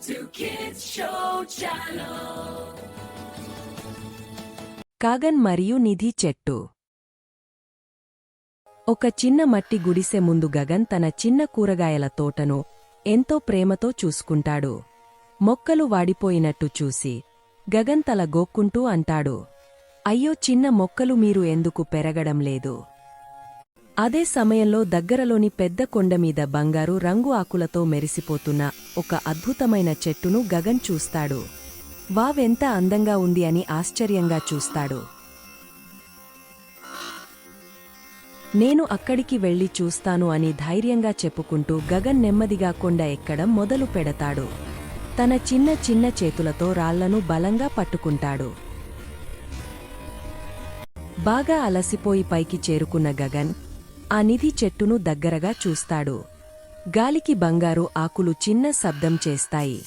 to Kids Show Channel. Kagan మరియు నిధి చెట్టు. ఒక చిన్న మట్టి గుడిసె ముందు గగన్ తన చిన్న కూరగాయల తోటను ఎంతో ప్రేమతో చూసుకుంటాడు. మొక్కలు వాడిపోయినట్టు చూసి గగన్ తల గోక్కుంటూ అంటాడు, అయ్యో చిన్న మొక్కలు మీరు ఎందుకు పెరగడం లేదు? అదే సమయంలో దగ్గరలోని పెద్ద కొండమీద బంగారు రంగు ఆకులతో మెరిసిపోతున్న ఒక అద్భుతమైన చెట్టును గగన్ చూస్తాడు. వావెంత అందంగా ఉంది అని ఆశ్చర్యంగా చూస్తాడు. నేను అక్కడికి వెళ్లి చూస్తాను అని ధైర్యంగా చెప్పుకుంటూ గగన్ నెమ్మదిగా కొండ ఎక్కడం మొదలు పెడతాడు. తన చిన్న చిన్న చేతులతో రాళ్లను బలంగా పట్టుకుంటాడు. బాగా అలసిపోయి పైకి చేరుకున్న గగన్ ఆ నిధి చెట్టును దగ్గరగా చూస్తాడు. గాలికి బంగారు ఆకులు చిన్న శబ్దం చేస్తాయి.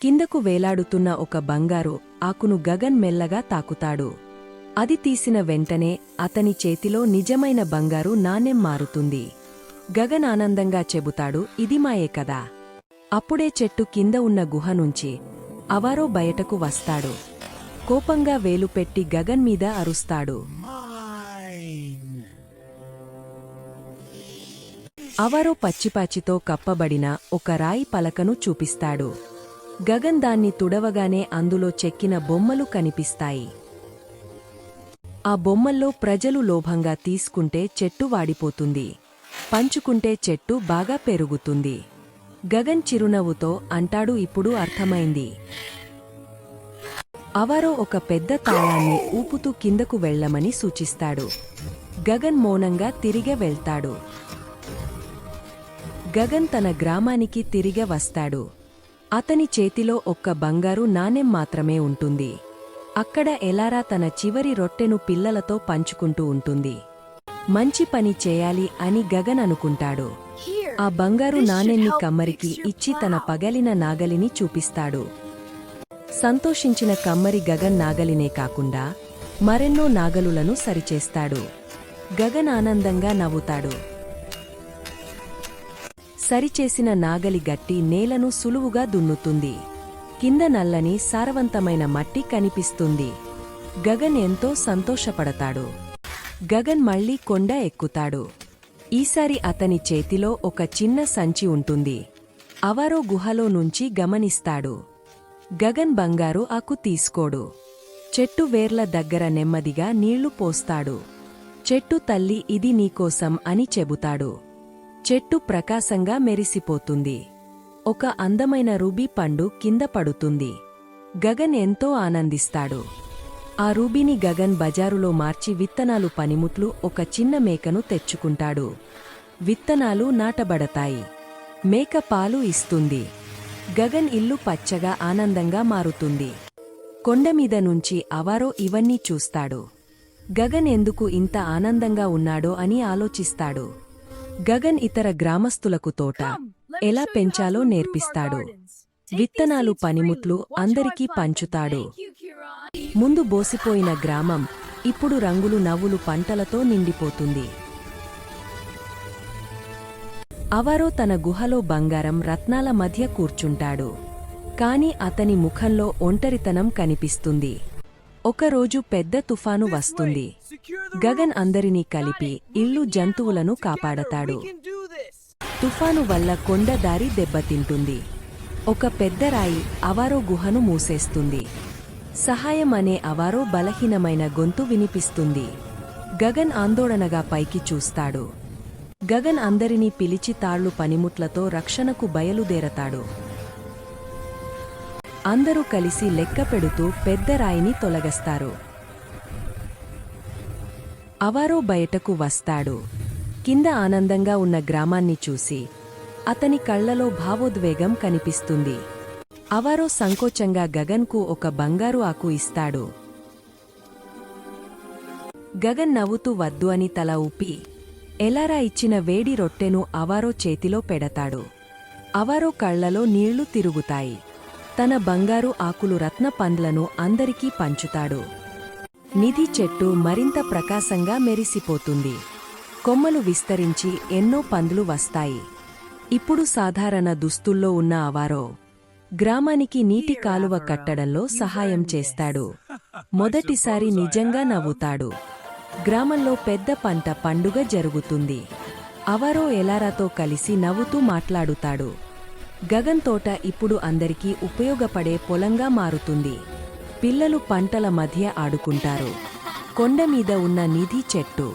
కిందకు వేలాడుతున్న ఒక బంగారు ఆకును గగన్ మెల్లగా తాకుతాడు. అది తీసిన వెంటనే అతని చేతిలో నిజమైన బంగారు నాణెం మారుతుంది. గగన్ ఆనందంగా చెబుతాడు, ఇది మాయే కదా. అప్పుడే చెట్టు కింద ఉన్న గుహ నుంచి అవారో బయటకు వస్తాడు. కోపంగా వేలు పెట్టి గగన్ మీద అరుస్తాడు. అవారో పచ్చిపాచితో కప్పబడిన ఒక రాయి పలకను చూపిస్తాడు. గగన్ దాన్ని తుడవగానే అందులో చెక్కిన బొమ్మలు కనిపిస్తాయి. ఆ బొమ్మల్లో ప్రజలు లోభంగా తీసుకుంటే చెట్టు వాడిపోతుంది, పంచుకుంటే చెట్టు బాగా పెరుగుతుంది. గగన్ చిరునవ్వుతో అంటాడు, ఇప్పుడు అర్థమైంది. అవారో ఒక పెద్ద తాళాన్ని ఊపుతూ కిందకు వెళ్లమని సూచిస్తాడు. గగన్ మౌనంగా తిరిగి వెళ్తాడు. గగన్ తన గ్రామానికి తిరిగి వస్తాడు. అతని చేతిలో ఒక్క బంగారు నాణెం మాత్రమే ఉంటుంది. అక్కడ ఎలారా తన చివరి రొట్టెను పిల్లలతో పంచుకుంటూ ఉంటుంది. మంచి పని చేయాలి అని గగన్ అనుకుంటాడు. ఆ బంగారు నాణెన్ని కమ్మరికి ఇచ్చి తన పగలిన నాగలిని చూపిస్తాడు. సంతోషించిన కమ్మరి గగన్ నాగలినే కాకుండా మరెన్నో నాగలులను సరిచేస్తాడు. గగన్ ఆనందంగా నవ్వుతాడు. సరిచేసిన నాగలి గట్టి నేలను సులువుగా దున్నుతుంది. కింద నల్లని సారవంతమైన మట్టి కనిపిస్తుంది. గగన్ ఎంతో సంతోషపడతాడు. గగన్ మళ్లీ కొండ ఎక్కుతాడు. ఈసారి అతని చేతిలో ఒక చిన్న సంచి ఉంటుంది. అవారో గుహలో నుంచి గమనిస్తాడు. గగన్ బంగారు ఆకు తీసుకోడు. చెట్టు వేర్ల దగ్గర నెమ్మదిగా నీళ్లు పోస్తాడు. చెట్టు తల్లి, ఇది నీకోసం అని చెబుతాడు. చెట్టు ప్రకాశంగా మెరిసిపోతుంది. ఒక అందమైన రూబీ పండు కింద పడుతుంది. గగన్ ఎంతో ఆనందిస్తాడు. ఆ రూబీని గగన్ బజారులో మార్చి విత్తనాలు పనిముట్లు ఒక చిన్న మేకను తెచ్చుకుంటాడు. విత్తనాలు నాటబడతాయి. మేక పాలు ఇస్తుంది. గగన్ ఇల్లు పచ్చగా ఆనందంగా మారుతుంది. కొండమీద నుంచి అవారో ఇవన్నీ చూస్తాడు. గగన్ ఎందుకు ఇంత ఆనందంగా ఉన్నాడో అని ఆలోచిస్తాడు. గగన్ ఇతర గ్రామస్తులకు తోట ఎలా పెంచాలో నేర్పిస్తాడు. విత్తనాలు పనిముట్లు అందరికీ పంచుతాడు. ముందు బోసిపోయిన గ్రామం ఇప్పుడు రంగులు నవ్వులు పంటలతో నిండిపోతుంది. అవారో తన గుహలో బంగారం రత్నాల మధ్య కూర్చుంటాడు. కాని అతని ముఖంలో ఒంటరితనం కనిపిస్తుంది. ఒకరోజు పెద్ద తుఫాను వస్తుంది. గగన్ అందరినీ కలిపి ఇల్లు జంతువులను కాపాడతాడు. తుఫాను వల్ల కొండ దారి దెబ్బతింటుంది. ఒక పెద్ద రాయి అవారో గుహను మూసేస్తుంది. సహాయం అనే అవారో బలహీనమైన గొంతు వినిపిస్తుంది. గగన్ ఆందోళనగా పైకి చూస్తాడు. గగన్ అందరినీ పిలిచి తాళ్లు పనిముట్లతో రక్షణకు బయలుదేరతాడు. అందరూ కలిసి లెక్క పెడుతూ పెద్ద రాయిని తొలగస్తారు. అవారో బయటకు వస్తాడు. కింద ఆనందంగా ఉన్న గ్రామాన్ని చూసి అతని కళ్లలో భావోద్వేగం కనిపిస్తుంది. అవారో సంకోచంగా గగన్కు ఒక బంగారు ఆకు ఇస్తాడు. గగన్ నవ్వుతూ వద్దు అని తల ఊపి ఎలారా ఇచ్చిన వేడి రొట్టెను అవారో చేతిలో పెడతాడు. అవారో కళ్లలో నీళ్లు తిరుగుతాయి. తన బంగారు ఆకులు రత్న పండ్లను అందరికీ పంచుతాడు. నిధి చెట్టు మరింత ప్రకాశంగా మెరిసిపోతుంది. కొమ్మలు విస్తరించి ఎన్నో పండ్లు వస్తాయి. ఇప్పుడు సాధారణ దుస్తుల్లో ఉన్న అవారో గ్రామానికి నీటి కాలువ కట్టడంలో సహాయం చేస్తాడు. మొదటిసారి నిజంగా నవ్వుతాడు. గ్రామంలో పెద్ద పండుగ జరుగుతుంది. అవారో ఎలారాతో కలిసి నవ్వుతూ మాట్లాడుతాడు. గగన్ తోట ఇప్పుడు అందరికీ ఉపయోగపడే పొలంగా మారుతుంది. పిల్లలు పంటల మధ్య ఆడుకుంటారు. కొండమీద ఉన్న నిధి చెట్టు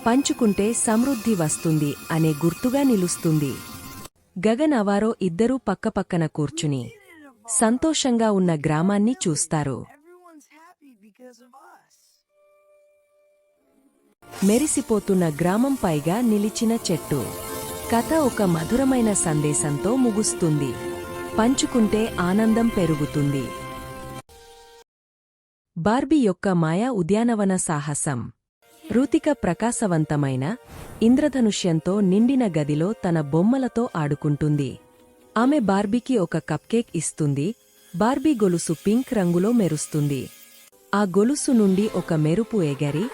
పంచుకుంటే సమృద్ధి వస్తుంది అనే గుర్తుగా నిలుస్తుంది. గగన్ అవారో ఇద్దరూ పక్కపక్కన కూర్చుని సంతోషంగా ఉన్న గ్రామాన్ని చూస్తారు. మెరిసిపోతున్న గ్రామం పైగా నిలిచిన చెట్టు కథ ఒక మధురమైన సందేశంతో ముగుస్తుంది. పంచుకుంటే ఆనందం పెరుగుతుంది. బార్బీ యొక్క మాయా ఉద్యానవన సాహసం. రుతిక ప్రకాశవంతమైన ఇంద్రధనుష్యంతో నిండిన గదిలో తన బొమ్మలతో ఆడుకుంటుంది. ఆమె బార్బీకి ఒక కప్కేక్ ఇస్తుంది. బార్బీ గొలుసు పింక్ రుంగులో మెరుస్తుంది. ఆ గొలుసు నుండి ఒక మెరుపు ఎగరి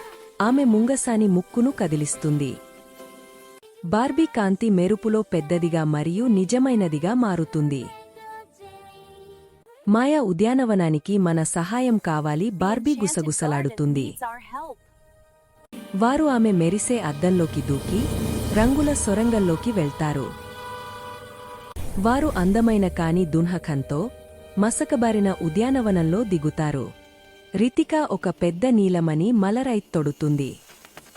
ఆమె ముంగసాని ముక్కును కదిలిస్తుంది. బార్బీ కాంతి మెరుపులో పెద్దదిగా మరియు నిజమైనదిగా మారుతుంది. మాయా ఉద్యానవనానికి మన సహాయం కావాలి. బార్బీ గుసగుసలాడుతుంది. వారు ఆమె మెరిసే అద్దంలోకి దూకి రంగుల సొరంగంలోకి వెళ్తారు. వారు అందమైన కాని దున్హకంతో మసకబారిన ఉద్యానవనంలో దిగుతారు. రితిక ఒక పెద్ద నీలమని మలరైతొడుతుంది.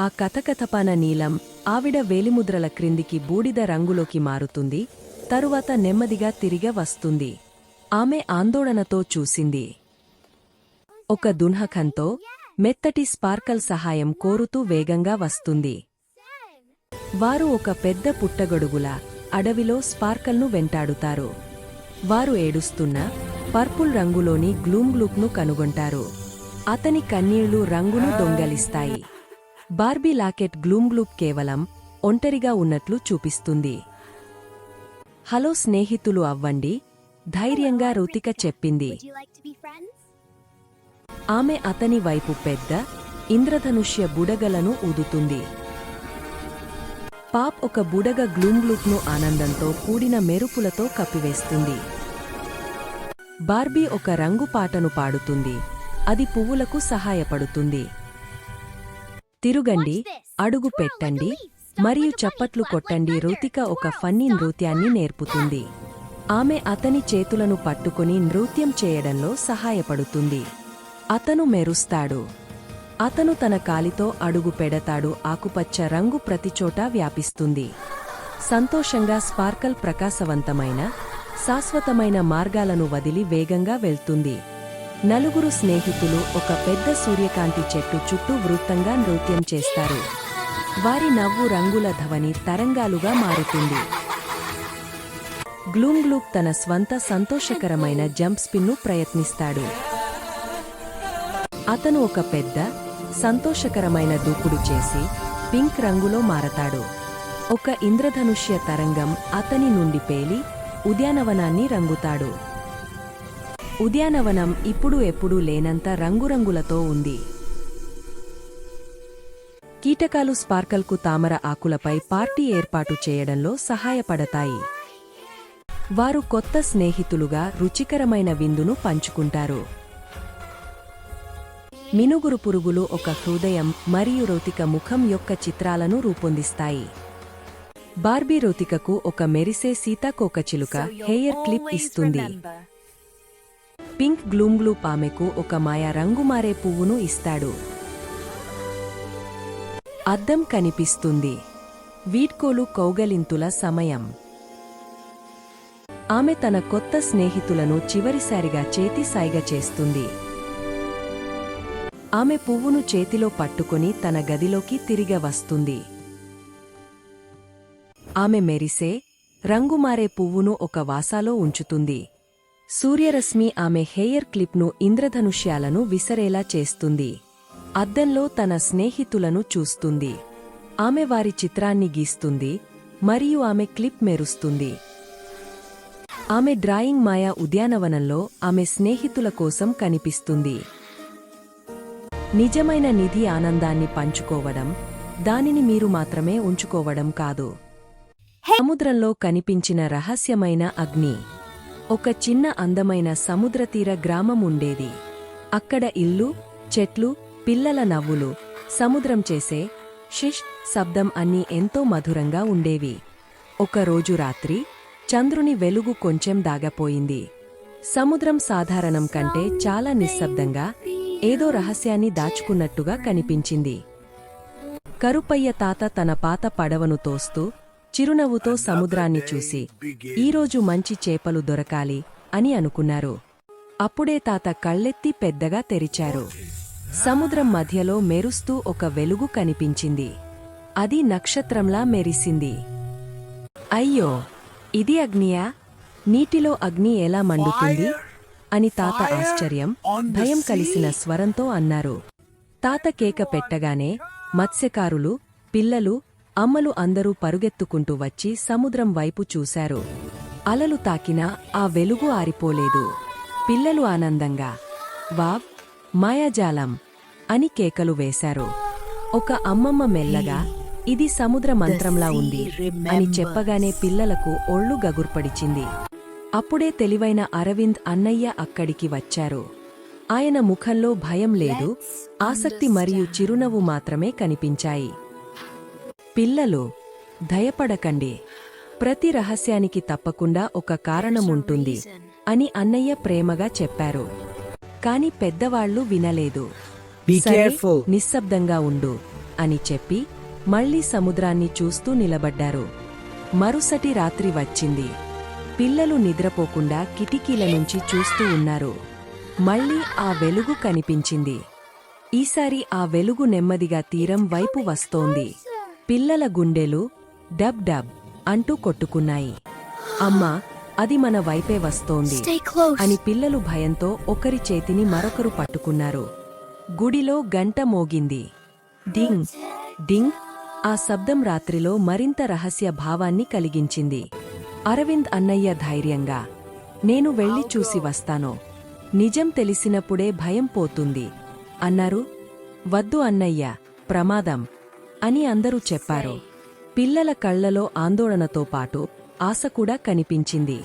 ఆ కథకథపాన నీలం ఆవిడ వేలిముద్రల క్రిందికి బూడిద రంగులోకి మారుతుంది. తరువాత నెమ్మదిగా తిరిగి వస్తుంది. ఆమె ఆందోళనతో చూసింది. ఒక దున్హకంతో మెత్తటి స్పార్కల్ సహాయం కోరుతూ వేగంగా వస్తుంది. వారు ఒక పెద్ద పుట్టగొడుగుల అడవిలో స్పార్కల్ను వెంటాడుతారు. వారు ఏడుస్తున్న పర్పుల్ రంగులోని గ్లూమ్గ్లూప్ను కనుగొంటారు. అతని కన్నీళ్లు రంగును దొంగలిస్తాయి. బార్బీ లాకెట్ గ్లూమ్గ్లూప్ కేవలం ఒంటరిగా ఉన్నట్లు చూపిస్తుంది. హలో స్నేహితులు అవ్వండి, ధైర్యంగా రుతిక చెప్పింది. ఆమె అతని వైపు పెద్ద ఇంద్రధనుష్య బుడగలను ఊదుతుంది. పాప్ ఒక బుడగ గ్లూమ్గ్లూప్ను ఆనందంతో కూడిన మెరుపులతో కప్పివేస్తుంది. బార్బీ ఒక రంగు పాటను పాడుతుంది. అది పువ్వులకు సహాయపడుతుంది. తిరుగండి, అడుగు పెట్టండి మరియు చప్పట్లు కొట్టండి. రుతిక ఒక ఫన్నీ నృత్యాన్ని నేర్పుతుంది. ఆమె అతని చేతులను పట్టుకుని నృత్యం చేయడంలో సహాయపడుతుంది. అతను మెరుస్తాడు. అతను తన కాలితో అడుగు పెడతాడు. ఆకుపచ్చ రంగు ప్రతిచోటా వ్యాపిస్తుంది. సంతోషంగా స్పార్కల్ ప్రకాశవంతమైన శాశ్వతమైన మార్గాలను వదిలి వేగంగా వెళ్తుంది. నలుగురు స్నేహితులు ఒక పెద్ద సూర్యకాంతి చెట్టు చుట్టూ వృత్తంగా నృత్యం చేస్తారు. వారి నవ్వు రంగుల ధవని తరంగాలుగా మారుతుంది. గ్లూమ్గ్లూప్ తన స్వంత సంతోషకరమైన జంప్ స్పిన్ను ప్రయత్నిస్తాడు. అతను ఒక పెద్ద సంతోషకరమైన దూకుడు చేసి పింక్ రంగులో మారతాడు. ఒక ఇంద్రధనుష్య తరంగం అతని నుండి పేలి ఉద్యానవనాన్ని రంగుతాడు. ఉద్యానవనం ఇప్పుడు ఎప్పుడూ లేనంత రంగురంగులతో ఉంది. కీటకాలు స్పార్కల్కు తామర ఆకులపై పార్టీ ఏర్పాటు చేయడంలో సహాయపడతాయి. వారు కొత్త స్నేహితులుగా రుచికరమైన విందును పంచుకుంటారు. మినుగురు పురుగులు ఒక హృదయం మరియు రుతిక ముఖం యొక్క చిత్రాలను రూపొందిస్తాయి. బార్బీ రుతికకు ఒక మెరిసే సీతాకోకచిలుక హెయిర్ క్లిప్ ఇస్తుంది. పింక్ గ్లూమ్గ్లూప్ ఆమెకు ఒక మాయా రంగు మారే పువ్వును ఇస్తాడు. అద్దం కనిపిస్తుంది. వీడ్కోలు కౌగలింతుల సమయం. ఆమె తన కొత్త స్నేహితులను చివరిసారిగా చేతి సైగ చేస్తుంది. ఆమె పువ్వును చేతిలో పట్టుకుని తన గదిలోకి తిరిగి వస్తుంది. ఆమె మెరిసే రంగుమారే పువ్వును ఒక వాసాలో ఉంచుతుంది. సూర్యరశ్మి ఆమె హెయిర్ క్లిప్ను ఇంద్రధనుష్యాలను విసరేలా చేస్తుంది. అద్దంలో తన స్నేహితులను చూస్తుంది. ఆమె వారి చిత్రాన్ని గీస్తుంది మరియు ఆమె క్లిప్ మెరుస్తుంది. ఆమె డ్రాయింగ్ మాయా ఉద్యానవనంలో ఆమె స్నేహితుల కోసం కనిపిస్తుంది. నిజమైన నిధి ఆనందాన్ని పంచుకోవడం, దానిని మీరు మాత్రమే ఉంచుకోవడం కాదు. సముద్రంలో కనిపించిన రహస్యమైన అగ్ని. ఒక చిన్న అందమైన సముద్రతీర గ్రామం ఉండేది. అక్కడ ఇల్లు, చెట్లు, పిల్లల నవ్వులు, సముద్రం చేసే షిష్ శబ్దం అన్నీ ఎంతో మధురంగా ఉండేవి. ఒకరోజు రాత్రి చంద్రుని వెలుగు కొంచెం దాగపోయింది. సముద్రం సాధారణం కంటే చాలా నిశ్శబ్దంగా ఏదో రహస్యాన్ని దాచుకున్నట్టుగా కనిపించింది. కరుపయ్య తాత తన పాత పడవను తోస్తూ చిరునవ్వుతో సముద్రాన్ని చూసి, ఈరోజు మంచి చేపలు దొరకాలి అని అనుకున్నారు. అప్పుడే తాత కళ్ళెత్తి పెద్దగా తెరిచారు. సముద్రం మధ్యలో మెరుస్తూ ఒక వెలుగు కనిపించింది. అది నక్షత్రంలా మెరిసింది. అయ్యో, ఇది అగ్నియా? నీటిలో అగ్ని ఎలా మండుతుంది? అని తాత ఆశ్చర్యం, భయం కలిసిన స్వరంతో అన్నారు. తాత కేక పెట్టగానే మత్స్యకారులు, పిల్లలు, అమ్మలు అందరూ పరుగెత్తుకుంటూ వచ్చి సముద్రం వైపు చూశారు. అలలు తాకినా ఆ వెలుగు ఆరిపోలేదు. పిల్లలు ఆనందంగా వావ్, మాయాజాలం అని కేకలు వేశారు. ఒక అమ్మమ్మ మెల్లగా, ఇది సముద్ర మంత్రంలా ఉంది అని చెప్పగానే పిల్లలకు ఒళ్ళు గగుర్పడిచింది. అప్పుడే తెలివైన అరవింద్ అన్నయ్య అక్కడికి వచ్చారు. ఆయన ముఖంలో భయం లేదు, ఆసక్తి మరియు చిరునవ్వు మాత్రమే కనిపించాయి. పిల్లలు, భయపడకండి. ప్రతి రహస్యానికి తప్పకుండా ఒక కారణముంటుంది అని అన్నయ్య ప్రేమగా చెప్పారు. కాని పెద్దవాళ్లు వినలేదు. సరే, నిశ్శబ్దంగా ఉండు అని చెప్పి మళ్లీ సముద్రాన్ని చూస్తూ నిలబడ్డారు. మరుసటి రాత్రి వచ్చింది. పిల్లలు నిద్రపోకుండా కిటికీల నుంచి చూస్తూ ఉన్నారు. మళ్లీ ఆ వెలుగు కనిపించింది. ఈసారి ఆ వెలుగు నెమ్మదిగా తీరం వైపు వస్తోంది. పిల్లల గుండెలు డబ్ డబ్ అంటూ కొట్టుకున్నాయి. అమ్మా, అది మన వైపే వస్తోంది అని పిల్లలు భయంతో ఒకరి చేతిని మరొకరు పట్టుకున్నారు. గుడిలో గంట మోగింది. డింగ్ డింగ్. ఆ శబ్దం రాత్రిలో మరింత రహస్య భావాన్ని కలిగించింది. అరవింద్ అన్నయ్య ధైర్యంగా, నేను వెళ్లి చూసి వస్తాను. నిజం తెలిసినప్పుడే భయం పోతుంది అన్నారు. వద్దు అన్నయ్య, ప్రమాదం అని అందరూ చెప్పారు. పిల్లల కళ్లలో ఆందోళనతో పాటు ఆశ కూడా కనిపించింది.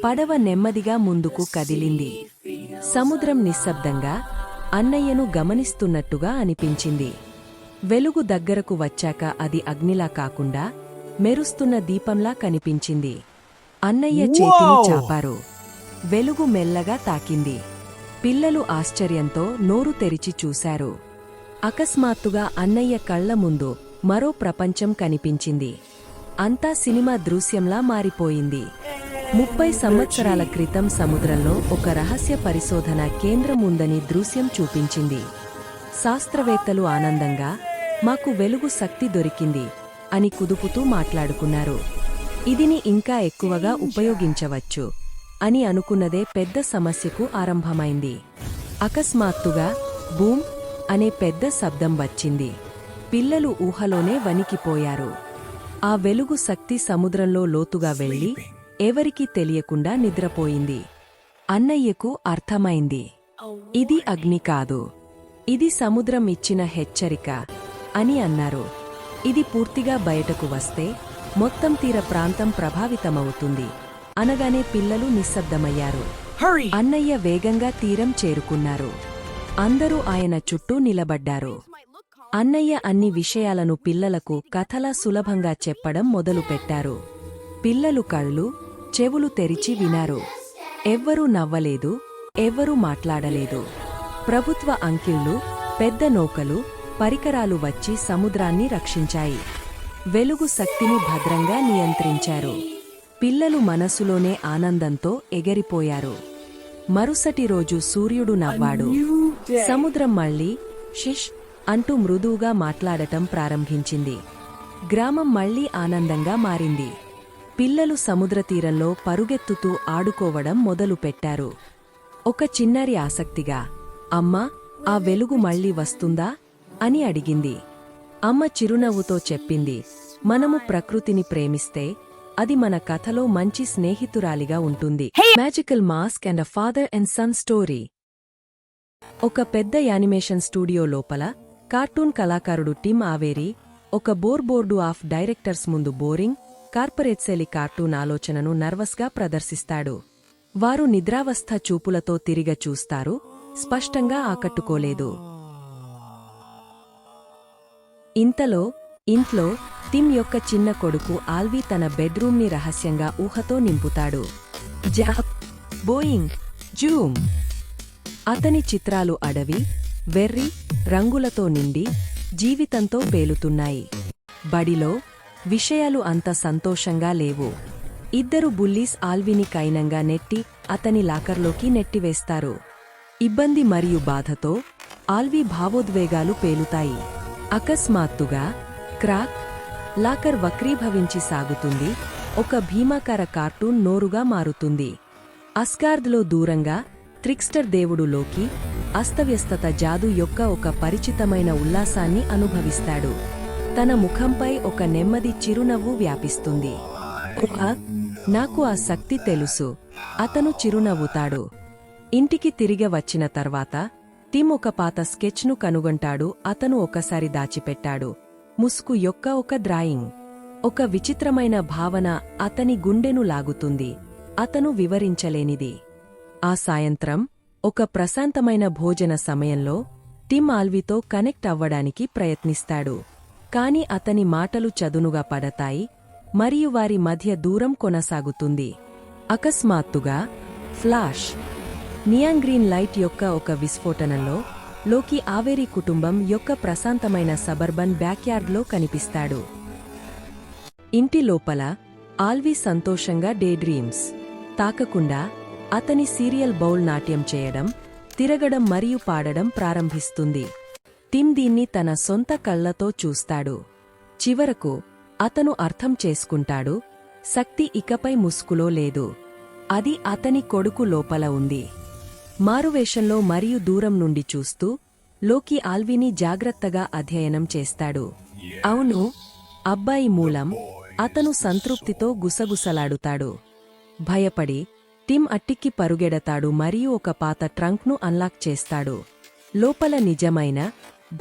పడవ నెమ్మదిగా ముందుకు కదిలింది. సముద్రం నిశ్శబ్దంగా అన్నయ్యను గమనిస్తున్నట్టుగా అనిపించింది. వెలుగు దగ్గరకు వచ్చాక అది అగ్నిలా కాకుండా మెరుస్తున్న దీపంలా కనిపించింది. అన్నయ్య చేతిని చాపారు. వెలుగు మెల్లగా తాకింది. పిల్లలు ఆశ్చర్యంతో నోరు తెరిచి చూశారు. అకస్మాత్తుగా అన్నయ్య కళ్ల ముందు మరో ప్రపంచం కనిపించింది. అంతా సినిమా దృశ్యంలా మారిపోయింది. 30 సంవత్సరాల క్రితం సముద్రంలో ఒక రహస్య పరిశోధన కేంద్రం ఉందని దృశ్యం చూపించింది. శాస్త్రవేత్తలు ఆనందంగా, మాకు వెలుగు శక్తి దొరికింది అని కుదుపుతూ మాట్లాడుకున్నారు. ఇదిని ఇంకా ఎక్కువగా ఉపయోగించవచ్చు అని అనుకున్నదే పెద్ద సమస్యకు ఆరంభమైంది. అకస్మాత్తుగా బూమ్ అనే పెద్ద శబ్దం వచ్చింది. పిల్లలు ఊహలోనే వణికిపోయారు. ఆ వెలుగు శక్తి సముద్రంలో లోతుగా వెళ్లి ఎవరికీ తెలియకుండా నిద్రపోయింది. అన్నయ్యకు అర్థమైంది, ఇది అగ్ని కాదు, ఇది సముద్రం ఇచ్చిన హెచ్చరిక అని అన్నారు. ఇది పూర్తిగా బయటకు వస్తే మొత్తం తీర ప్రాంతం ప్రభావితమవుతుంది అనగానే పిల్లలు నిశ్శబ్దమయ్యారు. అన్నయ్య వేగంగా తీరం చేరుకున్నారు. అందరూ ఆయన చుట్టూ నిలబడ్డారు. అన్నయ్య అన్ని విషయాలను పిల్లలకు కథలా సులభంగా చెప్పడం మొదలుపెట్టారు. పిల్లలు కళ్ళు, చెవులు తెరిచి వినారు. ఎవ్వరూ నవ్వలేదు, ఎవ్వరూ మాట్లాడలేదు. ప్రభుత్వ అంకిళ్ళు, పెద్ద నౌకలు, పరికరాలు వచ్చి సముద్రాన్ని రక్షించాయి. వెలుగు శక్తిని భద్రంగా నియంత్రించారు. పిల్లలు మనసులోనే ఆనందంతో ఎగిరిపోయారు. మరుసటి రోజు సూర్యుడు నవ్వాడు. సముద్రం మళ్లీ షిష్ అంటూ మృదువుగా మాట్లాడటం ప్రారంభించింది. గ్రామం మళ్లీ ఆనందంగా మారింది. పిల్లలు సముద్రతీరంలో పరుగెత్తుతూ ఆడుకోవడం మొదలుపెట్టారు. ఒక చిన్నారి ఆసక్తిగా, అమ్మా, ఆ వెలుగు మళ్లీ వస్తుందా అని అడిగింది. అమ్మ చిరునవ్వుతో చెప్పింది, మనము ప్రకృతిని ప్రేమిస్తే అది మన కథలో మంచి స్నేహితురాలిగా ఉంటుంది. Magical mask and a father and son story. ఒక పెద్ద యానిమేషన్ స్టూడియో లోపల కార్టూన్ కళాకారుడు టిమ్ ఆవేరి ఒక బోర్డు ఆఫ్ డైరెక్టర్స్ ముందు బోరింగ్, కార్పొరేట్శైలి కార్టూన్ ఆలోచనను నర్వస్గా ప్రదర్శిస్తాడు. వారు నిద్రావస్థ చూపులతో తిరిగ చూస్తారు, స్పష్టంగా ఆకట్టుకోలేదు. ఇంట్లో టిమ్ యొక్క చిన్న కొడుకు ఆల్వీ తన బెడ్రూమ్ని రహస్యంగా ఊహతో నింపుతాడు. జాప్, బోయింగ్, జూమ్. అతని చిత్రాలు అడవి, వెర్రి, రంగులతో నిండి జీవితంతో పేలుతున్నాయి. బడిలో విషయాలు అంత సంతోషంగా లేవు. ఇద్దరు బుల్లీస్ ఆల్వీని కైనంగా నెట్టి అతని లాకర్లోకి నెట్టివేస్తారు. ఇబ్బంది మరియు బాధతో ఆల్వీ భావోద్వేగాలు పేలుతాయి. అకస్మాత్తుగా క్రాక్, లాకర్ వక్రీభవించి సాగుతుంది. ఒక భీమాకార కార్టూన్ నోరుగా మారుతుంది. అస్గార్ద్లో దూరంగా ట్రిక్స్టర్ దేవుడు లోకి అస్తవ్యస్తత జాదు యొక్క ఒక పరిచితమైన ఉల్లాసాన్ని అనుభవిస్తాడు. తన ముఖంపై ఒక నెమ్మది చిరునవ్వు వ్యాపిస్తుంది. నాకు ఆ శక్తి తెలుసు, అతను చిరునవ్వుతాడు. ఇంటికి తిరిగి వచ్చిన తర్వాత టిమ్ ఒక పాత స్కెచ్ను కనుగొంటాడు. అతను ఒకసారి దాచిపెట్టాడు. ముసుగు యొక్క ఒక డ్రాయింగ్. ఒక విచిత్రమైన భావన అతని గుండెను లాగుతుంది. అతను వివరించలేనిది. ఆ సాయంత్రం ఒక ప్రశాంతమైన భోజన సమయంలో టిమ్ ఆల్వీతో కనెక్ట్ అవ్వడానికి ప్రయత్నిస్తాడు. కాని అతని మాటలు చదునుగా పడతాయి మరియు వారి మధ్య దూరం కొనసాగుతుంది. అకస్మాత్తుగా ఫ్లాష్. నియాన్ గ్రీన్ లైట్ యొక్క ఒక విస్ఫోటనంలో లోకి ఆవేరి కుటుంబం యొక్క ప్రశాంతమైన సబర్బన్ బ్యాక్యార్డ్లో కనిపిస్తాడు. ఇంటి లోపల ఆల్వీ సంతోషంగా డే డ్రీమ్స్ తాకకుండా అతని సీరియల్ బౌల్ నాట్యం చేయడం, తిరగడం మరియు పాడడం ప్రారంభిస్తుంది. టిమ్ దీన్ని తన సొంత కళ్లతో చూస్తాడు. చివరకు అతను అర్థం చేసుకుంటాడు, శక్తి ఇకపై ముసుగులో లేదు, అది అతని కొడుకు లోపల ఉంది. మారువేషంలో మరియు దూరం నుండి చూస్తూ లోకి ఆల్వీని జాగ్రత్తగా అధ్యయనం చేస్తాడు. అవును, అబ్బాయి మూలం. అతను సంతృప్తితో గుసగుసలాడుతాడు. భయపడి టిమ్ అట్టిక్కి పరుగెడతాడు మరియు ఒక పాత ట్రంక్ను అన్లాక్ చేస్తాడు. లోపల నిజమైన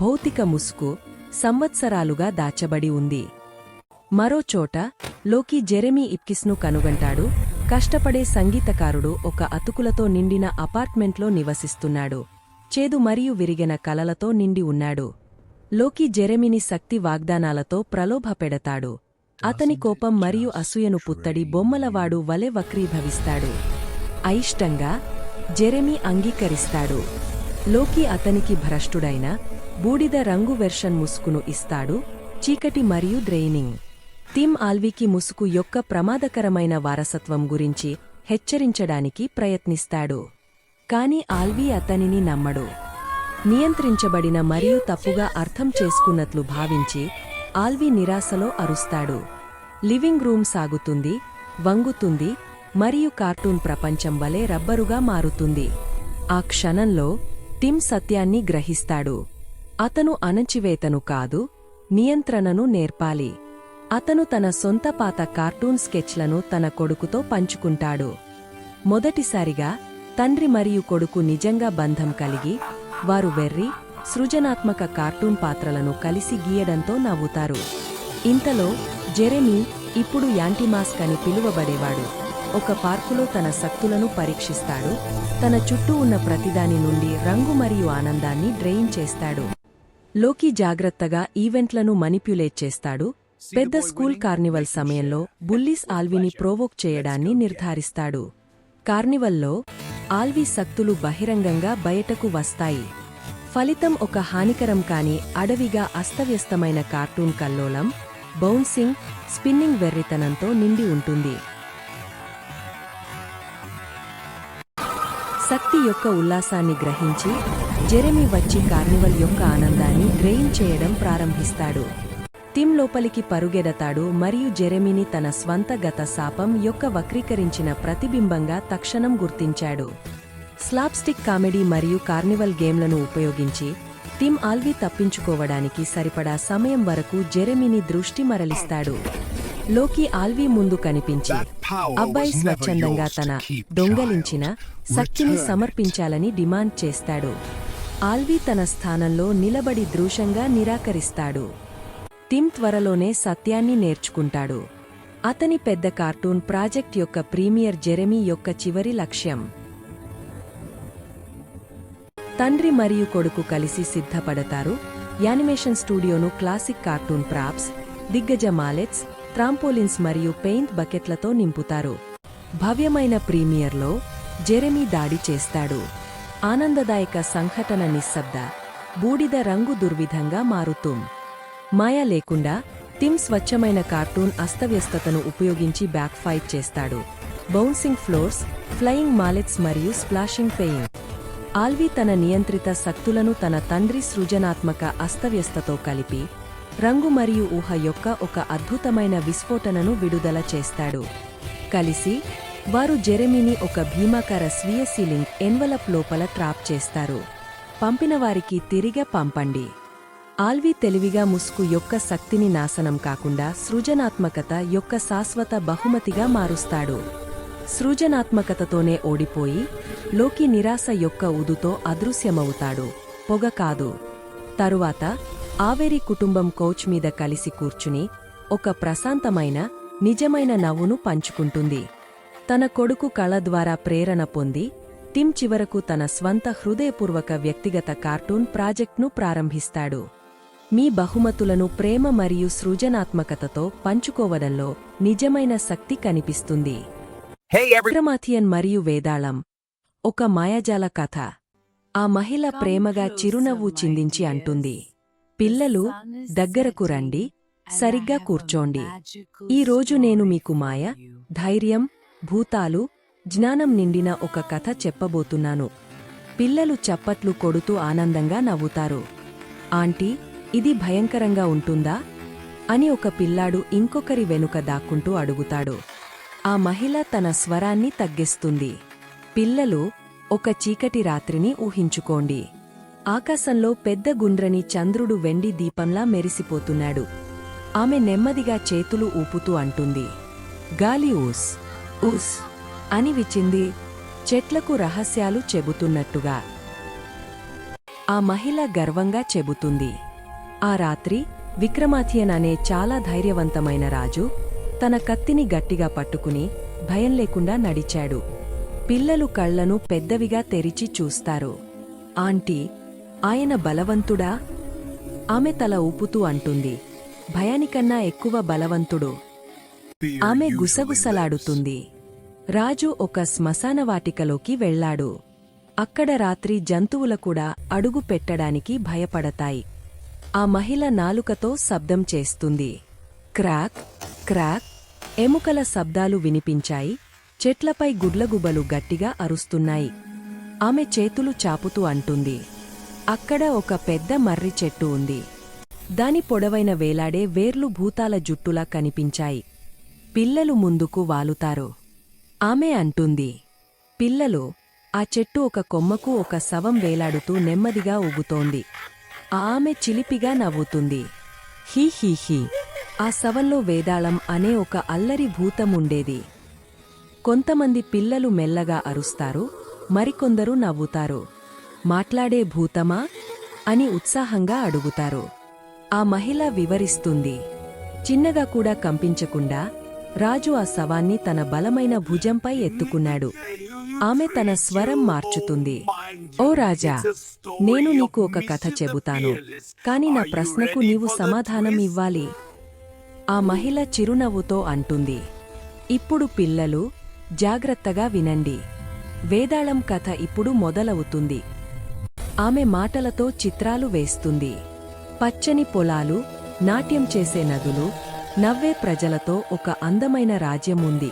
భౌతిక ముసుగు సంవత్సరాలుగా దాచబడి ఉంది. మరోచోట లోకి జెరెమీ ఇప్కిస్ను కనుగొంటాడు. కష్టపడే సంగీతకారుడు ఒక అతుకులతో నిండిన అపార్ట్మెంట్లో నివసిస్తున్నాడు. చేదు మరియు విరిగిన కలలతో నిండి ఉన్నాడు. లోకి జెరెమీని శక్తి వాగ్దానాలతో ప్రలోభపెడతాడు. అతని కోపం మరియు అసూయను పుత్తడి బొమ్మలవాడు వలె వక్రీభవిస్తాడు. అయిష్టంగా జెరెమీ అంగీకరిస్తాడు. లోకి అతనికి భ్రష్టుడైన బూడిద రంగు వెర్షన్ ముసుగును ఇస్తాడు, చీకటి మరియు డ్రెయినింగ్. టిమ్ ఆల్వీకి ముసుగు యొక్క ప్రమాదకరమైన వారసత్వం గురించి హెచ్చరించడానికి ప్రయత్నిస్తాడు. కాని ఆల్వీ అతనిని నమ్మడు. నియంత్రించబడిన మరియు తప్పుగా అర్థం చేసుకున్నట్లు భావించి ఆల్వీ నిరాశలో అరుస్తాడు. లివింగ్ రూమ్ సాగుతుంది, వంగుతుంది మరియు కార్టూన్ ప్రపంచం వలె రబ్బరుగా మారుతుంది. ఆ క్షణంలో టిమ్ సత్యాన్ని గ్రహిస్తాడు. అతను అణచివేతను కాదు, నియంత్రణను నేర్పాలి. అతను తన సొంత పాత కార్టూన్ స్కెచ్లను తన కొడుకుతో పంచుకుంటాడు. మొదటిసారిగా తండ్రి మరియు కొడుకు నిజంగా బంధం కలిగి వారు వెర్రి, సృజనాత్మక కార్టూన్ పాత్రలను కలిసి గీయడంతో నవ్వుతారు. ఇంతలో జెరెమీ, ఇప్పుడు యాంటీమాస్క్ అని పిలువబడేవాడు, ఒక పార్కులో తన శక్తులను పరీక్షిస్తాడు. తన చుట్టూ ఉన్న ప్రతిదాని నుండి రంగు మరియు ఆనందాన్ని డ్రెయిన్ చేస్తాడు. లోకి జాగ్రత్తగా ఈవెంట్లను మనిప్యులేట్ చేస్తాడు. పెద్ద స్కూల్ కార్నివల్ సమయంలో బుల్లీస్ ఆల్వీని ప్రోవోక్ చేయడాన్ని నిర్ధారిస్తాడు. కార్నివల్లో ఆల్వీ శక్తులు బహిరంగంగా బయటకు వస్తాయి. ఫలితం ఒక హానికరం కాని అడవిగా అస్తవ్యస్తమైన కార్టూన్ కల్లోలం, బౌన్సింగ్, స్పిన్నింగ్ వెర్రితనంతో నిండి ఉంటుంది. శక్తి యొక్క ఉల్లాసాన్ని గ్రహించి జెరెమీ వచ్చి కార్నివల్ యొక్క ఆనందాన్ని డ్రెయిన్ చేయడం ప్రారంభిస్తాడు. టిమ్ లోపలికి పరుగెడతాడు మరియు జెరెమీని తన స్వంత గత శాపం యొక్క వక్రీకరించిన ప్రతిబింబంగా తక్షణం గుర్తించాడు. స్లాప్స్టిక్ కామెడీ మరియు కార్నివల్ గేమ్లను ఉపయోగించి టిమ్ ఆల్వీ తప్పించుకోవడానికి సరిపడా సమయం వరకు జెరెమీని దృష్టి మరలిస్తాడు. లోకి ఆల్వీ ముందు కనిపించి అబ్బాయి స్వచ్ఛందంగా తన దొంగలించిన శక్తిని సమర్పించాలని డిమాండ్ చేస్తాడు. ఆల్వీ తన స్థానంలో నిలబడి దృశ్యంగా నిరాకరిస్తాడు. టిమ్ త్వరలోనే సత్యాన్ని నేర్చుకుంటాడు. అతని పెద్ద కార్టూన్ ప్రాజెక్ట్ యొక్క ప్రీమియర్ జెరెమీ యొక్క చివరి లక్ష్యం. తండ్రి మరియు కొడుకు కలిసి సిద్ధపడతారు. యానిమేషన్ స్టూడియోను క్లాసిక్ కార్టూన్ ప్రాప్స్, దిగ్గజ మాలెట్స్, ట్రాంపోలిన్స్ మరియు పెయింట్ బకెట్లతో నింపుతారు. భవ్యమైన ప్రీమియర్లో జెరెమీ దాడి చేస్తాడు. ఆనందదాయక సంఘటన నిశ్శబ్ద, బూడిద రంగు దుర్విధంగా మారుతుం. మాయ లేకుండా టిమ్ స్వచ్ఛమైన కార్టూన్ అస్తవ్యస్తతను ఉపయోగించి బ్యాక్ ఫైట్ చేస్తాడు. బౌన్సింగ్ ఫ్లోర్స్, ఫ్లయింగ్ మాలెట్స్ మరియు స్ప్లాషింగ్ పెయింట్. ఆల్వీ తన నియంత్రిత శక్తులను తన తండ్రి సృజనాత్మక అస్తవ్యస్తతో కలిపి రంగు మరియు ఊహ యొక్క ఒక అద్భుతమైన విస్ఫోటనను విడుదల చేస్తాడు. కలిసి వారు జెరెమీని ఒక భీమాకార స్వీయ సీలింగ్ ఎన్వలప్ లోపల ట్రాప్ చేస్తారు. పంపినవారికి తిరిగి పంపండి. ఆల్వీ తెలివిగా ముసుగు యొక్క శక్తిని నాశనం కాకుండా సృజనాత్మకత యొక్క శాశ్వత బహుమతిగా మారుస్తాడు. సృజనాత్మకతతోనే ఓడిపోయి లోకి నిరాశ యొక్క ఉదుతో అదృశ్యమవుతాడు, పొగ కాదు. తరువాత ఆవేరి కుటుంబం కౌచ్ మీద కలిసి కూర్చుని ఒక ప్రశాంతమైన నిజమైన నవ్వును పంచుకుంటుంది. తన కొడుకు కళ ద్వారా ప్రేరణ పొంది టిమ్ చివరకు తన స్వంత హృదయపూర్వక వ్యక్తిగత కార్టూన్ ప్రాజెక్ట్ను ప్రారంభిస్తాడు. మీ బహుమతులను ప్రేమ మరియు సృజనాత్మకతతో పంచుకోవడంలో నిజమైన శక్తి కనిపిస్తుంది. విక్రమాథియన్ మరియు వేదాళం. ఒక మాయాజాల కథ. ఆ మహిళ ప్రేమగా చిరునవ్వు చిందించి అంటుంది, పిల్లలు, దగ్గరకు రండి, సరిగ్గా కూర్చోండి. ఈరోజు నేను మీకు మాయ, ధైర్యం, భూతాలు, జ్ఞానం నిండిన ఒక కథ చెప్పబోతున్నాను. పిల్లలు చప్పట్లు కొడుతూ ఆనందంగా నవ్వుతారు. ఆంటీ, ఇది భయంకరంగా ఉంటుందా అని ఒక పిల్లాడు ఇంకొకరి వెనుక దాక్కుంటూ అడుగుతాడు. ఆ మహిళ తన స్వరాన్ని తగ్గిస్తుంది. పిల్లలు, ఒక చీకటి రాత్రిని ఊహించుకోండి. ఆకాశంలో పెద్ద గుండ్రని చంద్రుడు వెండి దీపంలా మెరిసిపోతున్నాడు. ఆమె నెమ్మదిగా చేతులు ఊపుతూ అంటుంది, గాలి ఊస్ ఊస్ అని విచింది, చెట్లకు రహస్యాలు చెబుతున్నట్టుగా. ఆ మహిళ గర్వంగా చెబుతుంది. ఆ రాత్రి విక్రమాథియన్ అనే చాలా ధైర్యవంతమైన రాజు తన కత్తిని గట్టిగా పట్టుకుని భయం లేకుండా నడిచాడు. పిల్లలు కళ్లను పెద్దవిగా తెరిచి చూస్తారు. ఆంటీ, ఆయన బలవంతుడా? ఆమె తల ఊపుతూ అంటుంది, భయానికన్నా ఎక్కువ బలవంతుడు. ఆమె గుసగుసలాడుతుంది. రాజు ఒక శ్మశానవాటికలోకి వెళ్లాడు. అక్కడ రాత్రి జంతువుల కూడా అడుగు పెట్టడానికి భయపడతాయి. ఆ మహిళ నాలుకతో శబ్దం చేస్తుంది. క్రాక్ క్రాక్ ఎముకల శబ్దాలు వినిపించాయి. చెట్లపై గుడ్లగుబలు గట్టిగా అరుస్తున్నాయి. ఆమె చేతులు చాపుతూ అంటుంది, అక్కడ ఒక పెద్ద మర్రి చెట్టు ఉంది. దాని పొడవైన వేలాడే వేర్లు భూతాల జుట్టులా కనిపించాయి. పిల్లలు ముందుకు వాలుతారు. ఆమె అంటుంది, పిల్లలు, ఆ చెట్టు ఒక కొమ్మకు ఒక శవం వేలాడుతూ నెమ్మదిగా ఊగుతోంది. ఆమె చిలిపిగా నవ్వుతుంది. He he he. ఆ శవంలో వేదాళం అనే ఒక అల్లరి భూతముండేది. కొంతమంది పిల్లలు మెల్లగా అరుస్తారు, మరికొందరు నవ్వుతారు. మాట్లాడే భూతమా అని ఉత్సాహంగా అడుగుతారు. ఆ మహిళ వివరిస్తుంది. చిన్నగా కూడా కంపించకుండా రాజు ఆ శవాన్ని తన బలమైన భుజంపై ఎత్తుకున్నాడు. ఆమె తన స్వరం మార్చుతుంది. ఓ రాజా, నేను నీకు ఒక కథ చెబుతాను, కాని నా ప్రశ్నకు నీవు సమాధానం ఇవ్వాలి. ఆ మహిళ చిరునవ్వుతో అంటుంది, ఇప్పుడు పిల్లలు, జాగ్రత్తగా వినండి. వేదాళం కథ ఇప్పుడు మొదలవుతుంది. ఆమె మాటలతో చిత్రాలు వేస్తుంది. పచ్చని పొలాలు, నాట్యం చేసే నదులు, నవ్వే ప్రజలతో ఒక అందమైన రాజ్యముంది.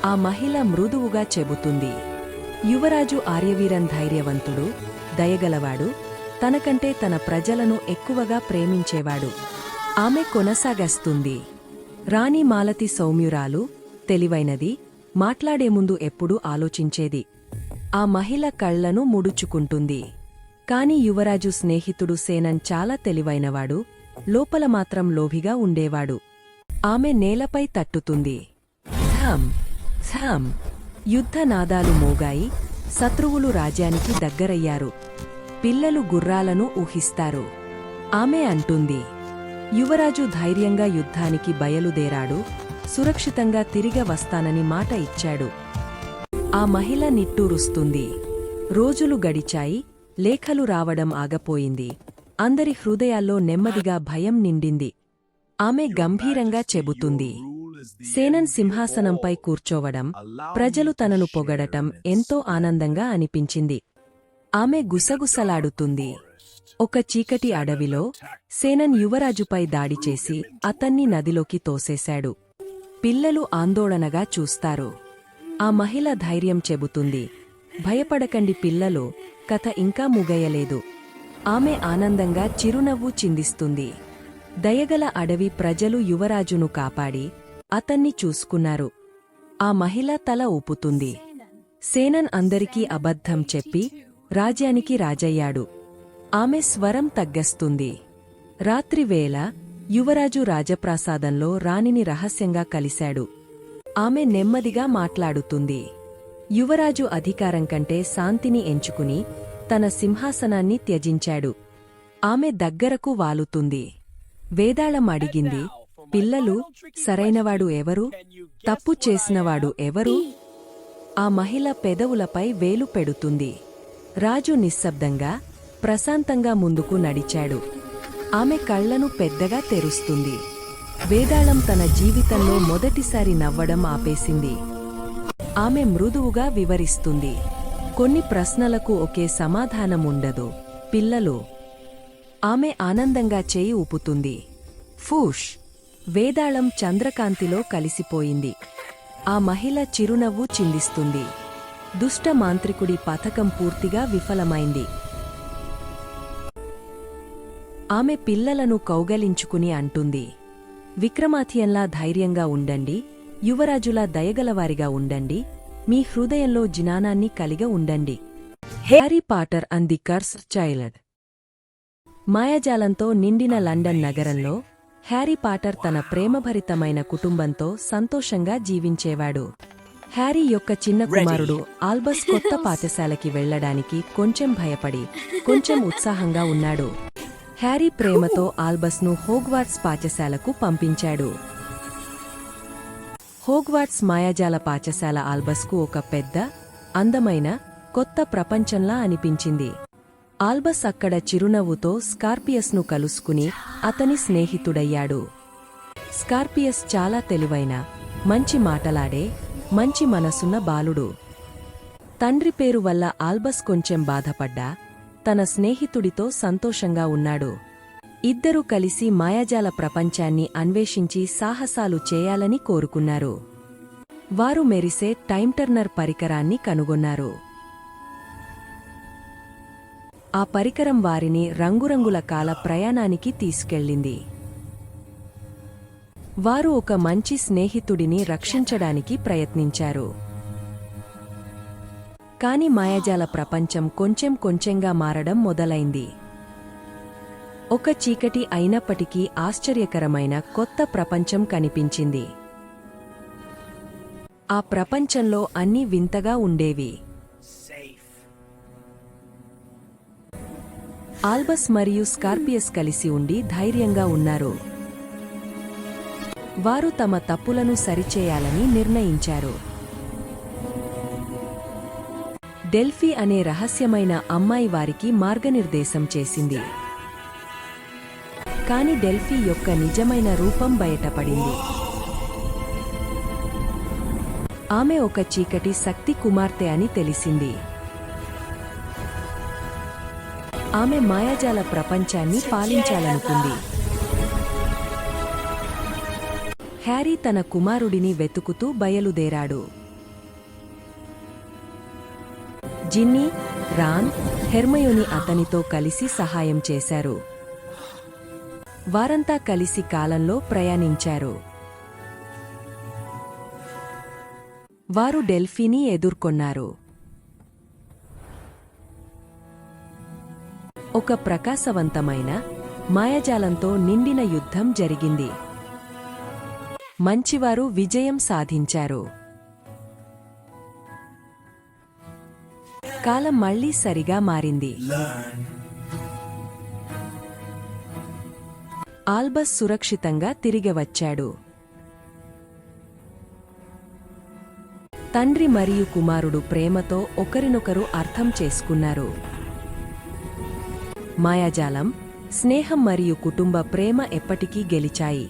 ఆ మహిళ మృదువుగా చెబుతుంది. యువరాజు ఆర్యవీరన్ ధైర్యవంతుడు, దయగలవాడు, తనకంటే తన ప్రజలను ఎక్కువగా ప్రేమించేవాడు. ఆమె కొనసాగస్తుంది. రాణి మాలతి సౌమ్యురాలు, తెలివైనది, మాట్లాడే ముందు ఎప్పుడూ ఆలోచించేది. ఆ మహిళ కళ్లను ముడుచుకుంటుంది. కాని యువరాజు స్నేహితుడు సేనన్ చాలా తెలివైనవాడు, లోపల మాత్రం లోభిగా ఉండేవాడు. ఆమె నేలపై తట్టుతుంది. ఝమ్ ఝమ్. యుద్ధనాదాలు మోగాయి. శత్రువులు రాజ్యానికి దగ్గరయ్యారు. పిల్లలు గుర్రాలను ఊహిస్తారు. ఆమె అంటుంది, యువరాజు ధైర్యంగా యుద్ధానికి బయలుదేరాడు. సురక్షితంగా తిరిగి వస్తానని మాట ఇచ్చాడు. ఆ మహిళ నిట్టూరుస్తుంది. రోజులు గడిచాయి, లేఖలు రావడం ఆగపోయింది. అందరి హృదయాల్లో నెమ్మదిగా భయం నిండింది. ఆమె గంభీరంగా చెబుతుంది, సేనన్ సింహాసనంపై కూర్చోవడం, ప్రజలు తనను పొగడటం ఎంతో ఆనందంగా అనిపించింది. ఆమె గుసగుసలాడుతుంది. ఒక చీకటి అడవిలో సేనన్ యువరాజుపై దాడి చేసి అతన్ని నదిలోకి తోసేశాడు. పిల్లలు ఆందోళనగా చూస్తారు. ఆ మహిళ ధైర్యం చెబుతుంది, భయపడకండి పిల్లలు, కథ ఇంకా ముగయలేదు. ఆమె ఆనందంగా చిరునవ్వు చిందిస్తుంది. దయగల అడవి ప్రజలు యువరాజును కాపాడి అతన్ని చూసుకున్నారు. ఆ మహిళ తల ఊపుతుంది. సేనన్ అందరికీ అబద్ధం చెప్పి రాజ్యానికి రాజయ్యాడు. ఆమె స్వరం తగ్గస్తుంది. రాత్రివేళ యువరాజు రాజప్రాసాదంలో రాణిని రహస్యంగా కలిశాడు. ఆమె నెమ్మదిగా మాట్లాడుతుంది. యువరాజు అధికారం కంటే శాంతిని ఎంచుకుని తన సింహాసనాన్ని త్యజించాడు. ఆమె దగ్గరకు వాలుతుంది. వేదాళం అడిగింది, పిల్లలు, సరైనవాడు ఎవరు? తప్పు చేసినవాడు ఎవరు? ఆ మహిళ పెదవులపై వేలు పెడుతుంది. రాజు నిశ్శబ్దంగా, ప్రశాంతంగా ముందుకు నడిచాడు. ఆమె కళ్లను పెద్దగా తెరుస్తుంది. వేదాళం తన జీవితంలో మొదటిసారి నవ్వడం ఆపేసింది. ఆమె మృదువుగా వివరిస్తుంది, కొన్ని ప్రశ్నలకు ఒకే సమాధానం ఉండదు, పిల్లలు. ఆమె ఆనందంగా చేయి ఊపుతుంది. ఫూష్! వేదాళం చంద్రకాంతిలో కలిసిపోయింది. ఆ మహిళ చిరునవ్వు చిందిస్తుంది. దుష్ట మాంత్రికుడి పథకం పూర్తిగా విఫలమైంది. ఆమె పిల్లలను కౌగలించుకుని అంటుంది, విక్రమాదిత్యంలా ధైర్యంగా ఉండండి, యువరాజులా దయగలవారిగా ఉండండి, మీ హృదయంలో జ్ఞానాన్ని కలిగి ఉండండి. Harry Potter and the cursed child. మాయాజాలంతో నిండిన లండన్ నగరంలో హ్యారీ పాటర్ తన ప్రేమభరితమైన కుటుంబంతో సంతోషంగా జీవించేవాడు. హ్యారీ యొక్క చిన్న కుమారుడు ఆల్బస్ కొత్త పాఠశాలకి వెళ్లడానికి కొంచెం భయపడి, కొంచెం ఉత్సాహంగా ఉన్నాడు. హ్యారీ ప్రేమతో ఆల్బస్ను హోగ్వార్ట్స్ పాఠశాలకు పంపించాడు. హోగ్వార్ట్స్ మాయాజాల పాఠశాల ఆల్బస్కు ఒక పెద్ద, అందమైన, కొత్త ప్రపంచంలా అనిపించింది. ఆల్బస్ అక్కడ చిరునవ్వుతో స్కార్పియస్ను కలుసుకుని అతని స్నేహితుడయ్యాడు. స్కార్పియస్ చాలా తెలివైన, మంచి మాటలాడే, మంచి మనసున్న బాలుడు. తండ్రి పేరు వల్ల ఆల్బస్ కొంచెం బాధపడ్డా, తన స్నేహితుడితో సంతోషంగా ఉన్నాడు. ఇద్దరూ కలిసి మాయాజాల ప్రపంచాన్ని అన్వేషించి సాహసాలు చేయాలని కోరుకున్నారు. వారు మెరిసే టైమ్టర్నర్ పరికరాన్ని కనుగొన్నారు. ఆ పరికరం వారిని రంగురంగుల కాల ప్రయాణానికి తీసుకెళ్ళింది. వారు ఒక మంచి స్నేహితుడిని రక్షించడానికి ప్రయత్నించారు. కాని మాయాజాల ప్రపంచం కొంచెం కొంచెంగా మారడం మొదలైంది. ఒక చీకటి అయినప్పటికీ ఆశ్చర్యకరమైన కొత్త ప్రపంచం కనిపించింది. ఆ ప్రపంచంలో అన్నీ వింతగా ఉండేవి. ఆల్బస్ మరియు స్కార్పియస్ కలిసి ఉండి ధైర్యంగా ఉన్నారు. వారు తమ తప్పులను సరిచేయాలని నిర్ణయించారు. డెల్ఫీ అనే రహస్యమైన అమ్మాయి వారికి మార్గనిర్దేశం చేసింది. కాని డెల్ఫీ యొక్క నిజమైన రూపం బయటపడింది. ఆమె ఒక చీకటి శక్తి కుమార్తె అని తెలిసింది. ఆమె మాయాజాల ప్రపంచాన్ని పాలించాలనుకుంది. హ్యారీ తన కుమారుడిని వెతుకుతూ బయలుదేరాడు. జిన్నీ, రాన్, హెర్మయోని అతనితో కలిసి సహాయం చేశారు. వారంతా కలిసి కాలంలో ప్రయాణించారు. వారు డెల్ఫీని ఎదుర్కొన్నారు. ఒక ప్రకాశవంతమైన, మాయాజాలంతో నిండిన యుద్ధం జరిగింది. మంచివారు విజయం సాధించారు. కాలం మళ్లీ సరిగా మారింది. ఆల్బస్ సురక్షితంగా తిరిగి వచ్చాడు. తండ్రి మరియు కుమారుడు ప్రేమతో ఒకరినొకరు అర్థం చేసుకున్నారు. మాయాజాలం, స్నేహం మరియు కుటుంబ ప్రేమ ఎప్పటికీ గెలిచాయి.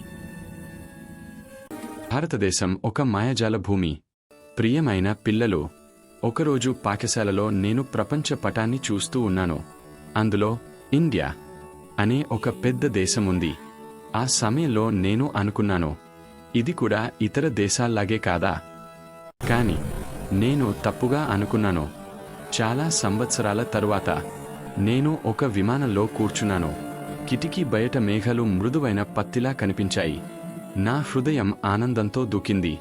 భారతదేశం ఒక మాయాజాల భూమి. ప్రియమైన పిల్లలు, ఒకరోజు పాఠశాలలో నేను ప్రపంచ పటాన్ని చూస్తూ ఉన్నాను. అందులో ఇండియా అనే ఒక పెద్ద దేశం ఉంది. ఆ సమయంలో నేను అనుకున్నాను, ఇది కూడా ఇతర దేశాల్లాగే కాదా? కాని నేను తప్పుగా అనుకున్నాను. చాలా సంవత్సరాల తరువాత నేను ఒక విమానంలో కూర్చున్నాను. కిటికీ బయట మేఘాలు మృదువైన పత్తిలా కనిపించాయి. నా హృదయం ఆనందంతో దూకింది.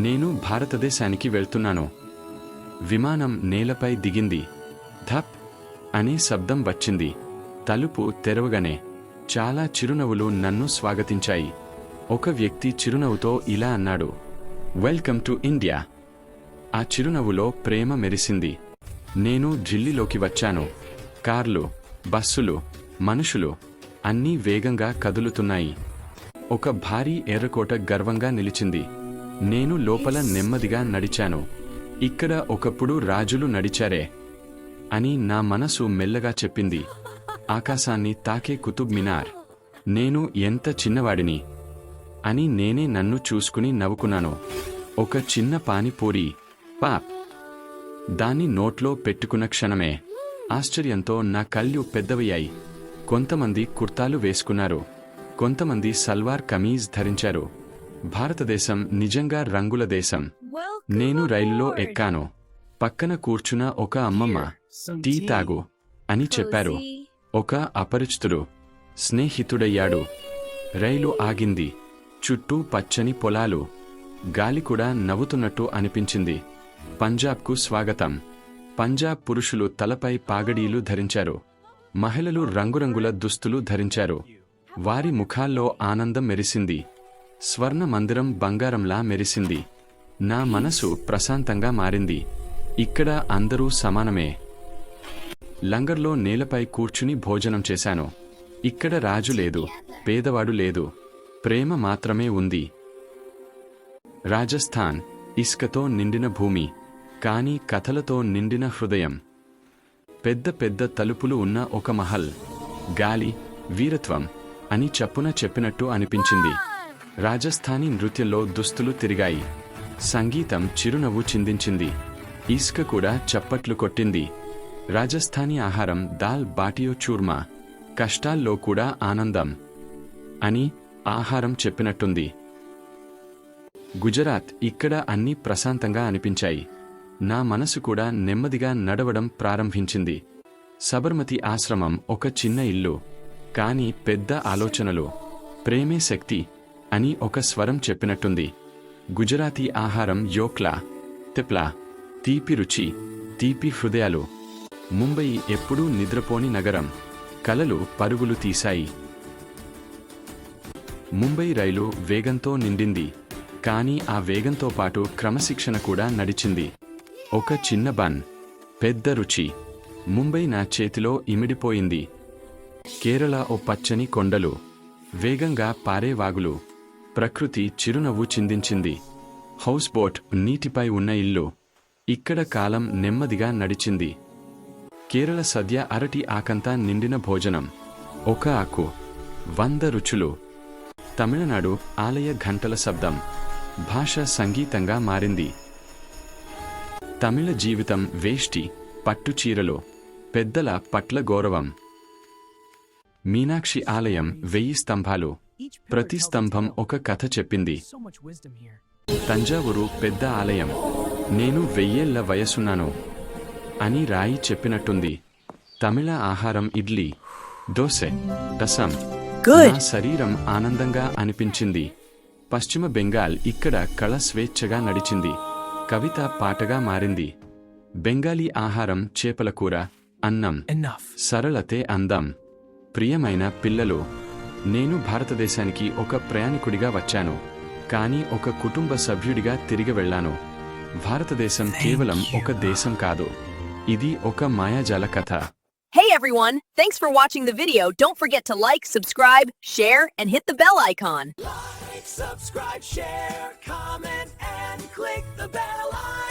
నేను భారతదేశానికి వెళ్తున్నాను. విమానం నేలపై దిగింది. ధప్ అనే శబ్దం వచ్చింది. తలుపు తెరవగానే చాలా చిరునవ్వులు నన్ను స్వాగతించాయి. ఒక వ్యక్తి చిరునవ్వుతో ఇలా అన్నాడు, వెల్కమ్ టు ఇండియా. ఆ చిరునవ్వులో ప్రేమ మెరిసింది. నేను ఢిల్లీలోకి వచ్చాను. కార్లు, బస్సులు, మనుషులు అన్నీ వేగంగా కదులుతున్నాయి. ఒక భారీ ఎర్రకోట గర్వంగా నిలిచింది. నేను లోపల నెమ్మదిగా నడిచాను. ఇక్కడ ఒకప్పుడు రాజులు నడిచారే అని నా మనసు మెల్లగా చెప్పింది. ఆకాశాన్ని తాకే కుతుబ్ మినార్. నేను ఎంత చిన్నవాడిని అని నేనే నన్ను చూసుకుని నవ్వుకున్నాను. ఒక చిన్న పానీపూరి పాప్ దాన్ని నోట్లో పెట్టుకున్న క్షణమే ఆశ్చర్యంతో నా కళ్ళు పెద్దవయ్యాయి. కొంతమంది కుర్తాలు వేసుకున్నారు, కొంతమంది సల్వార్ కమీజ్ ధరించారు. భారతదేశం నిజంగా రంగుల దేశం. నేను రైలులో ఎక్కాను. పక్కన కూర్చున్న ఒక అమ్మమ్మ టీ తాగు అని చెప్పారు. ఒక అపరిచితుడు స్నేహితుడయ్యాడు. రైలు ఆగింది. చుట్టూ పచ్చని పొలాలు. గాలి కూడా నవ్వుతున్నట్టు అనిపించింది. పంజాబ్కు స్వాగతం. పంజాబ్ పురుషులు తలపై పాగడీలు ధరించారు. మహిళలు రంగురంగుల దుస్తులు ధరించారు. వారి ముఖాల్లో ఆనందం మెరిసింది. స్వర్ణ మందిరం బంగారంలా మెరిసింది. నా మనసు ప్రశాంతంగా మారింది. ఇక్కడ అందరూ సమానమే. లంగర్లో నేలపై కూర్చుని భోజనం చేశాను. ఇక్కడ రాజు లేదు, పేదవాడు లేదు, ప్రేమ మాత్రమే ఉంది. రాజస్థాన్ ఇసుకతో నిండిన భూమి, కానీ కథలతో నిండిన హృదయం. పెద్ద పెద్ద తలుపులు ఉన్న ఒక మహల్. గాలి, వీరత్వం అని చప్పున చెప్పినట్టు అనిపించింది. రాజస్థానీ నృత్యంలో దుస్తులు తిరిగాయి. సంగీతం చిరునవ్వు చిందించింది. ఇసుక కూడా చప్పట్లు కొట్టింది. రాజస్థానీ ఆహారం దాల్ బాటియో చూర్మా. కష్టాల్లో కూడా ఆనందం అని ఆహారం చెప్పినట్టుంది. గుజరాత్, ఇక్కడ అన్నీ ప్రశాంతంగా అనిపించాయి. నా మనసు కూడా నెమ్మదిగా నడవడం ప్రారంభించింది. సబర్మతి ఆశ్రమం ఒక చిన్న ఇల్లు, కాని పెద్ద ఆలోచనలు. ప్రేమే శక్తి అని ఒక స్వరం చెప్పినట్టుంది. గుజరాతీ ఆహారం యోక్లా, తెప్లా, తీపి రుచి, తీపి హృదయాలు. ముంబయి ఎప్పుడూ నిద్రపోని నగరం. కలలు పరుగులు తీశాయి. ముంబై రైలు వేగంతో నిండింది, కానీ ఆ వేగంతో పాటు క్రమశిక్షణ కూడా నడిచింది. ఒక చిన్న బన్, పెద్ద రుచి. ముంబై నా చేతిలో ఇమిడిపోయింది. కేరళ ఓ పచ్చని కొండలు, వేగంగా పారే వాగులు. ప్రకృతి చిరునవ్వు చిందించింది. హౌస్ బోట్, నీటిపై ఉన్న ఇల్లు. ఇక్కడ కాలం నెమ్మదిగా నడిచింది. కేరళ సద్య అరటి ఆకంతా నిండిన భోజనం. ఒక ఆకు, 100 రుచులు. తమిళనాడు ఆలయ ఘంటల శబ్దం. భాష సంగీతంగా మారింది. తమిళ జీవితం వేష్టి, పట్టుచీరలు, పెద్దల పట్ల గౌరవం. మీనాక్షి ఆలయం 1000 స్తంభాలు. ప్రతి స్తంభం ఒక కథ చెప్పింది. తంజావూరు పెద్ద ఆలయం. నేను 1000 ఏళ్ల వయసున్నాను అని రాయి చెప్పినట్టుంది. తమిళ ఆహారం ఇడ్లీ, దోసె, రసం. నా శరీరం ఆనందంగా అనిపించింది. పశ్చిమ బెంగాల్, ఇక్కడ కళ స్వేచ్ఛగా నడిచింది. కవిత పాటగా మారింది. బెంగాలీ ఆహారం చేపల కూర, అన్నం. సరళతే అందం. ప్రియమైన పిల్లలు, నేను భారతదేశానికి ఒక ప్రయాణికుడిగా వచ్చాను, కానీ ఒక కుటుంబ సభ్యుడిగా తిరిగి వెళ్ళాను. భారతదేశం కేవలం ఒక దేశం కాదు, ఇది ఒక మాయాజాల కథ. Hey everyone, thanks for watching the video. Don't forget to like, subscribe, share, and hit the bell icon. Like, subscribe, share, comment, and click the bell icon.